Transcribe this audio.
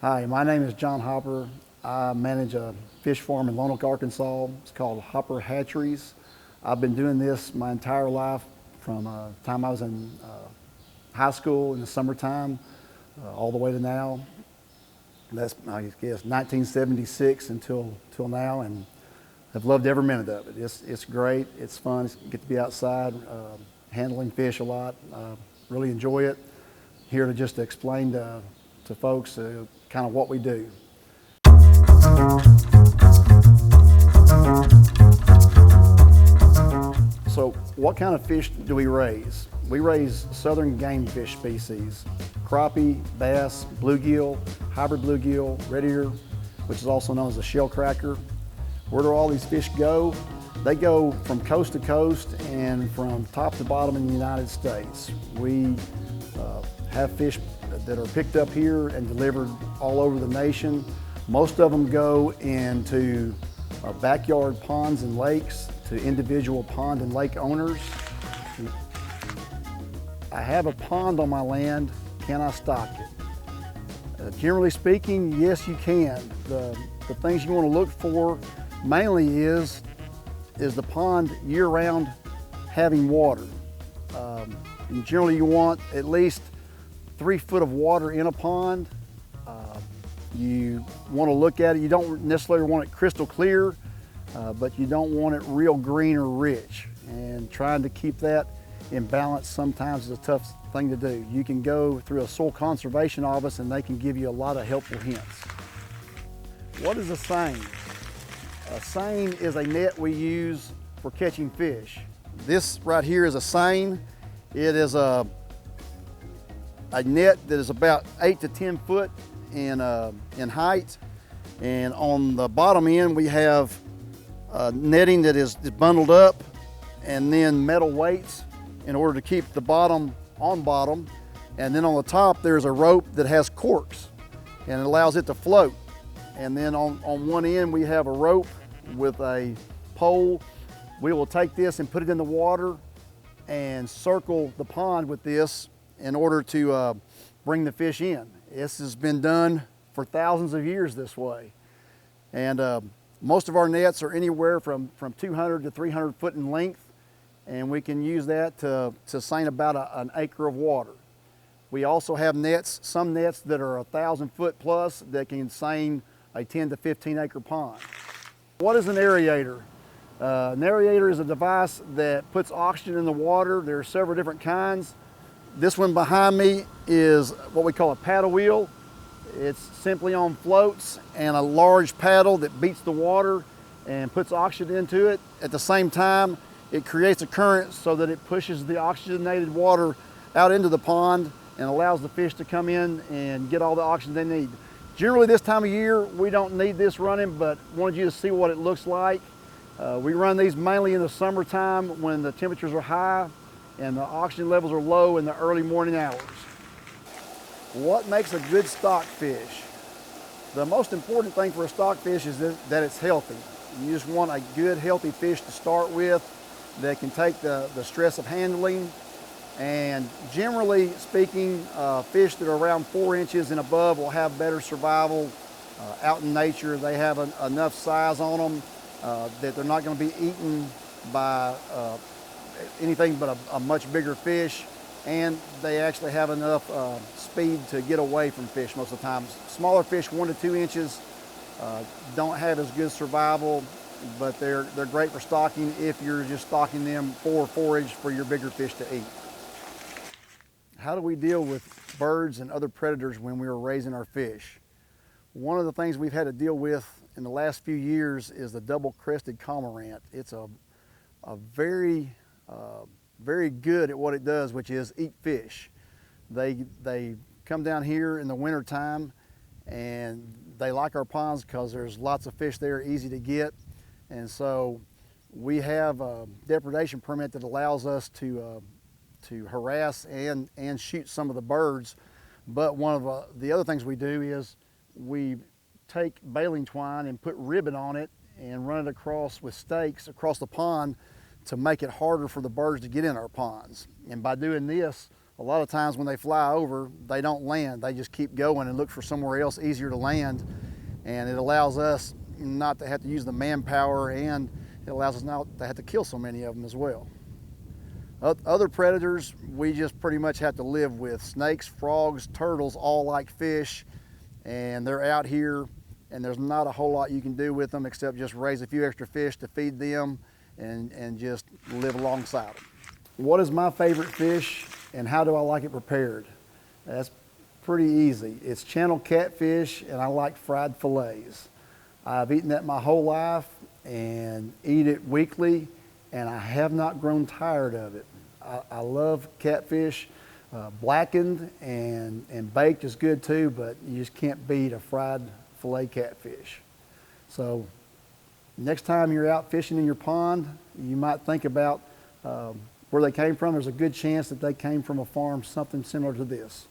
Hi, my name is Jon Hopper. I manage a fish farm in Lonoke, Arkansas. It's called Hopper Hatcheries. I've been doing this my entire life from the time I was in high school in the summertime all the way to now. That's, I guess, 1976 until now, and I've loved every minute of it. It's great. It's fun. I get to be outside handling fish a lot. Really enjoy it. Here to just explain to folks kind of what we do. So what kind of fish do we raise? We raise southern game fish species: crappie, bass, bluegill, hybrid bluegill, red ear, which is also known as a shell cracker. Where do all these fish go? They go from coast to coast and from top to bottom in the United States. We have fish that are picked up here and delivered all over the nation. Most of them go into backyard ponds and lakes to individual pond and lake owners. I have a pond on my land. Can I stock it? Generally speaking, yes, you can. The things you want to look for mainly is the pond year-round having water. And generally you want at least 3 foot of water in a pond. You want to look at it. You don't necessarily want it crystal clear, but you don't want it real green or rich. And trying to keep that in balance sometimes is a tough thing to do. You can go through a soil conservation office and they can give you a lot of helpful hints. What is a seine? A seine is a net we use for catching fish. This right here is a seine. It is a net that is about 8 to 10 foot in height. And on the bottom end, we have netting that is bundled up, and then metal weights in order to keep the bottom on bottom. And then on the top, there's a rope that has corks and it allows it to float. And then on one end, we have a rope with a pole. We will take this and put it in the water and circle the pond with this in order to bring the fish in. This has been done for thousands of years this way. And most of our nets are anywhere from 200 to 300 foot in length, and we can use that to seine about an acre of water. We also have nets, some nets that are 1,000 foot plus that can seine a 10 to 15 acre pond. What is an aerator? An aerator is a device that puts oxygen in the water. There are several different kinds. This one behind me is what we call a paddle wheel. It's simply on floats and a large paddle that beats the water and puts oxygen into it. At the same time, it creates a current so that it pushes the oxygenated water out into the pond and allows the fish to come in and get all the oxygen they need. Generally this time of year, we don't need this running, but wanted you to see what it looks like. We run these mainly in the summertime when the temperatures are high and the oxygen levels are low in the early morning hours. What makes a good stock fish? The most important thing for a stock fish is that it's healthy. You just want a good, healthy fish to start with that can take the stress of handling. And generally speaking, fish that are around 4 inches and above will have better survival out in nature. They have enough size on them that they're not going to be eaten by anything but a much bigger fish, and they actually have enough speed to get away from fish most of the time. Smaller fish, 1 to 2 inches, don't have as good survival, but they're great for stocking if you're just stocking them for forage for your bigger fish to eat. How do we deal with birds and other predators when we are raising our fish? One of the things we've had to deal with in the last few years is the double-crested cormorant. It's a very good at what it does, which is eat fish. They come down here in the winter time and they like our ponds because there's lots of fish there, easy to get. And so we have a depredation permit that allows us to harass and shoot some of the birds. But one of the other things we do is we take baling twine and put ribbon on it and run it across with stakes across the pond to make it harder for the birds to get in our ponds. And by doing this, A lot of times when they fly over, they don't land. They just keep going and look for somewhere else easier to land. And it allows us not to have to use the manpower, and it allows us not to have to kill so many of them as well. Other predators, we just pretty much have to live with. Snakes, frogs, turtles all like fish, and they're out here, and there's not a whole lot you can do with them except just raise a few extra fish to feed them and just live alongside them. What is my favorite fish and how do I like it prepared? That's pretty easy. It's channel catfish, and I like fried fillets. I've eaten that my whole life and eat it weekly, and I have not grown tired of it. I love catfish. Blackened and baked is good too, but you just can't beat a fried fillet catfish. So next time you're out fishing in your pond, you might think about where they came from. There's a good chance that they came from a farm something similar to this.